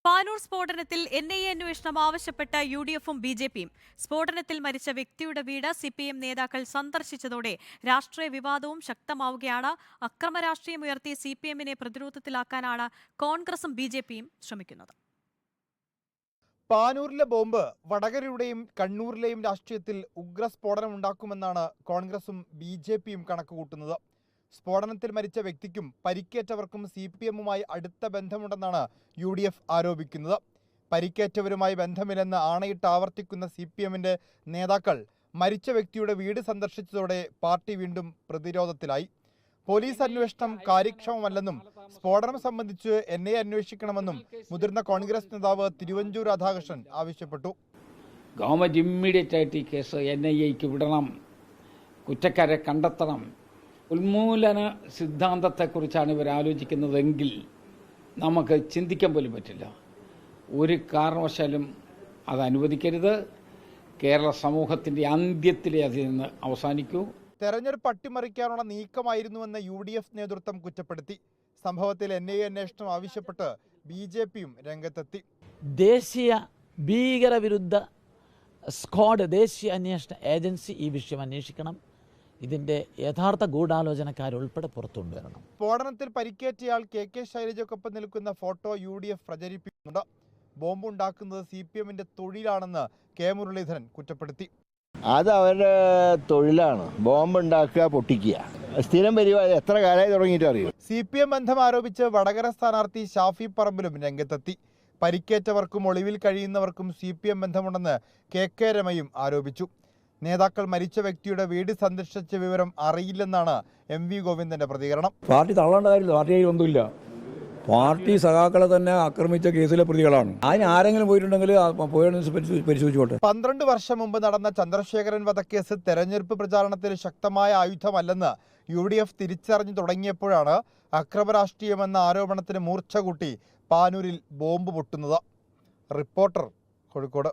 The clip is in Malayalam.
പാനൂർ സ്ഫോടനത്തിൽ എൻഐഎ അന്വേഷണം ആവശ്യപ്പെട്ട യുഡിഎഫും ബിജെപിയും. സ്ഫോടനത്തിൽ മരിച്ച വ്യക്തിയുടെ വീട് സിപിഎം നേതാക്കൾ സന്ദർശിച്ചതോടെ രാഷ്ട്രീയ വിവാദവും ശക്തമാവുകയാണ്. അക്രമ രാഷ്ട്രീയം ഉയർത്തി സിപിഎമ്മിനെ പ്രതിരോധത്തിലാക്കാനാണ് കോൺഗ്രസും ബിജെപിയും ശ്രമിക്കുന്നത്. പാനൂരിലെ ബോംബ് വടകരയുടെയും കണ്ണൂരിലെയും രാഷ്ട്രീയത്തിൽ ഉഗ്രസ്ഫോടനം ഉണ്ടാക്കുമെന്നാണ് കോൺഗ്രസും ബിജെപിയും കണക്കുകൂട്ടുന്നത്. സ്ഫോടനത്തിൽ മരിച്ച വ്യക്തിക്കും പരിക്കേറ്റവർക്കും സിപിഎമ്മുമായി അടുത്ത ബന്ധമുണ്ടെന്നാണ് യുഡിഎഫ് ആരോപിക്കുന്നത്. പരിക്കേറ്റവരുമായി ബന്ധമില്ലെന്ന് ആണയിട്ട് ആവർത്തിക്കുന്ന സിപിഎമ്മിന്റെ നേതാക്കൾ മരിച്ച വ്യക്തിയുടെ വീട് സന്ദർശിച്ചതോടെ പാർട്ടി വീണ്ടും പ്രതിരോധത്തിലായി. പോലീസ് അന്വേഷണം കാര്യക്ഷമമല്ലെന്നും സ്ഫോടനം സംബന്ധിച്ച് എൻഐഎ അന്വേഷിക്കണമെന്നും മുതിർന്ന കോൺഗ്രസ് നേതാവ് തിരുവഞ്ചൂർ രാധാകൃഷ്ണൻ ആവശ്യപ്പെട്ടു. ഗവൺമെന്റ് ഇമ്മീഡിയറ്റ് ആയിട്ട് ഈ കേസ് എൻഐഎക്ക് വിടണം, കുറ്റക്കാരെ കണ്ടെത്തണം. ഉന്മൂലന സിദ്ധാന്തത്തെക്കുറിച്ചാണ് ഇവർ ആലോചിക്കുന്നതെങ്കിൽ നമുക്ക് ചിന്തിക്കാൻ പോലും പറ്റില്ല. ഒരു കാരണവശാലും അത് അനുവദിക്കരുത്. കേരള സമൂഹത്തിൻ്റെ അന്ത്യത്തിലെ അതിൽ നിന്ന് അവസാനിക്കൂ. തെരഞ്ഞെടുപ്പ് അട്ടിമറിക്കാനുള്ള നീക്കമായിരുന്നുവെന്ന് യുഡിഎഫ് നേതൃത്വം കുറ്റപ്പെടുത്തി. സംഭവത്തിൽ എൻഐഎ അന്വേഷണം ആവശ്യപ്പെട്ട് ബിജെപിയും രംഗത്തെത്തി. ദേശീയ ഭീകരവിരുദ്ധ സ്ക്വാഡ്, ദേശീയ അന്വേഷണ ഏജൻസി ഈ വിഷയം അന്വേഷിക്കണം. ഇതിന്റെ യഥാർത്ഥ ഗൂഢാലോചനക്കാരുൾപ്പെടെ പുറത്തുകൊണ്ടുവരണം. സ്ഫോടനത്തിൽ പരിക്കേറ്റയാൾ കെ ശൈലജയ്ക്കൊപ്പം നിൽക്കുന്ന ഫോട്ടോ യുഡിഎഫ് പ്രചരിപ്പിക്കുന്നുണ്ട്. ബോംബുണ്ടാക്കുന്നത് സിപിഎമ്മിന്റെ തൊഴിലാണെന്ന് കെ മുരളീധരൻ കുറ്റപ്പെടുത്തി. അത് അവരുടെ തൊഴിലാണ്, ബോംബ് ഉണ്ടാക്കുക, പൊട്ടിക്കുക. സ്ഥിരം പരിപാടി എത്ര കാലമായി തുടങ്ങിയിട്ട് അറിയും. സിപിഎം ബന്ധം ആരോപിച്ച് വടകര സ്ഥാനാർത്ഥി ഷാഫി പറമ്പിലും രംഗത്തെത്തി. പരിക്കേറ്റവർക്കും ഒളിവിൽ കഴിയുന്നവർക്കും സിപിഎം ബന്ധമുണ്ടെന്ന് കെ രമയും ആരോപിച്ചു. നേതാക്കൾ മരിച്ച വ്യക്തിയുടെ വീട് സന്ദർശിച്ച വിവരം അറിയില്ലെന്നാണ് MV ഗോവിന്ദന്റെ പ്രതികരണം. പാർട്ടി തള്ളേണ്ട കാര്യമില്ല, പാർട്ടി ഒന്നുമില്ല. പാർട്ടി സഖാക്കളെ തന്നെ ആക്രമിച്ച കേസിലെ പ്രതികളാണ്. അതിന് ആരെങ്കിലും പോയിട്ടുണ്ടെങ്കിൽ പരിശോധിച്ചോട്ടെ. 12 വർഷം മുമ്പ് നടന്ന ചന്ദ്രശേഖരൻ വധക്കേസ് തെരഞ്ഞെടുപ്പ് പ്രചാരണത്തിൽ ശക്തമായ ആയുധമല്ലെന്ന് യുഡിഎഫ് തിരിച്ചറിഞ്ഞു തുടങ്ങിയപ്പോഴാണ് അക്രമ രാഷ്ട്രീയമെന്ന ആരോപണത്തിന് മൂർച്ച കൂട്ടി പാനൂരിൽ ബോംബ് പൊട്ടുന്നത്. റിപ്പോർട്ടർ, കോഴിക്കോട്.